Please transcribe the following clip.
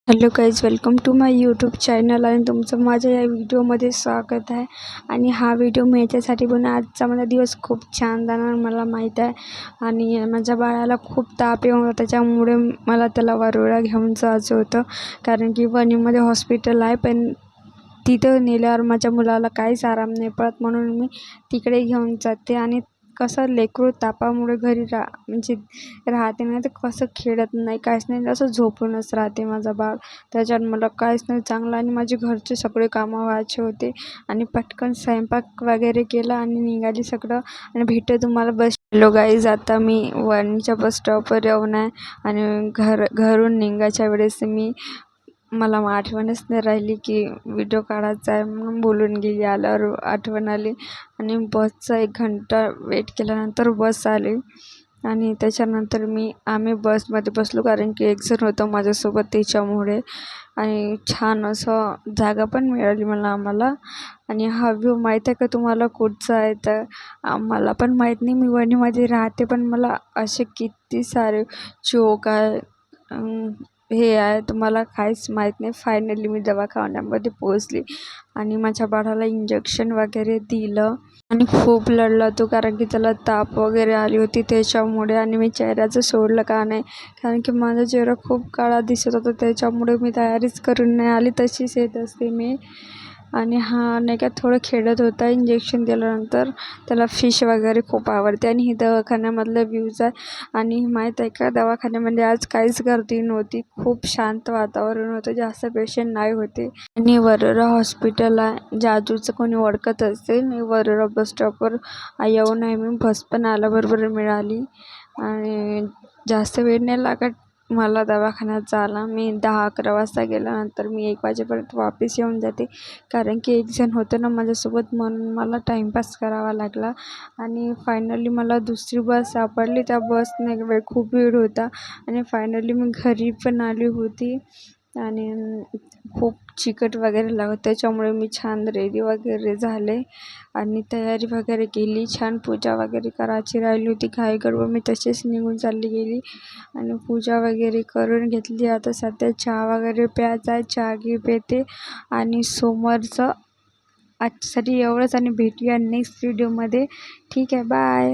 Hello guys, welcome to my YouTube channel आणि तुमचं माझ्या या व्हिडिओमध्ये स्वागत आहे. आणि हा व्हिडिओ मी याच्यासाठी आजचा माझा दिवस खूप छान जाणार मला माहीत आहे. आणि माझ्या बाळाला खूप ताप येऊन त्याच्यामुळे मला त्याला वरोरा घेऊन जायचं होतं, कारण की वणीमध्ये हॉस्पिटल आहे. पण तिथं नेल्यावर माझ्या मुलाला काहीच आराम नाही पडत, म्हणून मी तिकडे घेऊन जाते. आणि कसं लेकरू तापामुळे घरी म्हणजे राहते नाही तर कसं खेळत नाही, काहीच नाही, असं झोपूनच राहते माझा बाळ. त्याच्यात मला काहीच नाही चांगलं. आणि माझे घरचे सगळे कामं व्हायचे होते आणि पटकन स्वयंपाक वगैरे केला आणि निघाली सगळं. आणि भेटते तुम्हाला बस. हॅलो गाईज, आता मी वणीच्या बस स्टॉपवर येऊन आहे. आणि घरून निघायच्या वेळेस मला आठवणच नाही राहिली की व्हिडिओ काढायचा आहे, म्हणून बोलून गेली. आल्यावर आठवण आली आणि बसचा 1 घंटा वेट केल्यानंतर बस आली. आणि त्याच्यानंतर आम्ही बसमध्ये बसलो, कारण की एक जण होतं माझ्यासोबत त्याच्यामुळे. आणि छान असं जागा पण मिळाली आम्हाला. आणि हा व्ह्यू माहीत आहे का तुम्हाला कुठचा आहे? तर मला पण माहीत नाही, मी वणीमध्ये राहते, पण मला असे किती सारे चौक आहे, हे आहे, तर मला काहीच माहीत नाही. फायनली मी दवाखान्यामध्ये पोहोचली आणि माझ्या बाळाला इंजेक्शन वगैरे दिलं. आणि खूप लढला तो, कारण की त्याला ताप वगैरे आली होती त्याच्यामुळे. आणि मी चेहऱ्याचं सोडलं का नाही, कारण की माझा चेहरा खूप काळा दिसत होता, त्याच्यामुळे मी तयारीच करून नाही आली, तशीच येत असते मी. आणि हा नाही का थोडं खेळत होता. इंजेक्शन दिल्यानंतर त्याला फिश वगैरे खूप आवडते. आणि ही दवाखान्यामधलं व्ह्यूज आहे. आणि माहीत आहे का, दवाखान्यामध्ये आज काहीच गर्दी नव्हती, खूप शांत वातावरण होतं, जास्त पेशंट नाही होते. आणि वरोरा हॉस्पिटल आहे, जाजूचं कोणी ओळखत असेल, वरोरा बस स्टॉपवर येऊन आहे मी. बस पण आल्याबरोबर मिळाली आणि जास्त वेळ नाही लागत मला दवाखान्यात जायला. मी 10-11 वाजता गेल्यानंतर मी 1 वाजेपर्यंत वापस येऊन जाते, कारण की एक जण होतं ना माझ्यासोबत, म्हणून मला टाईमपास करावा लागला. आणि फायनली मला दुसरी बस सापडली. त्या बसने खूप वेळ होता आणि फायनली मी घरी पण आली होती. आणि खूप चिकट वगैरे लागत, त्याच्यामुळे मी छान रेडी वगैरे झाले आणि तयारी वगैरे केली. छान पूजा वगैरे करायची राहिली होती, घाई गडबड मी तशीच निघून चालली गेली आणि पूजा वगैरे करून घेतली. आता सध्या चहा वगैरे प्यायचा आहे, चहा पिते. आणि सोमवारचं आजसाठी एवढंच, आणि भेटूया नेक्स्ट व्हिडिओमध्ये. ठीक आहे, बाय.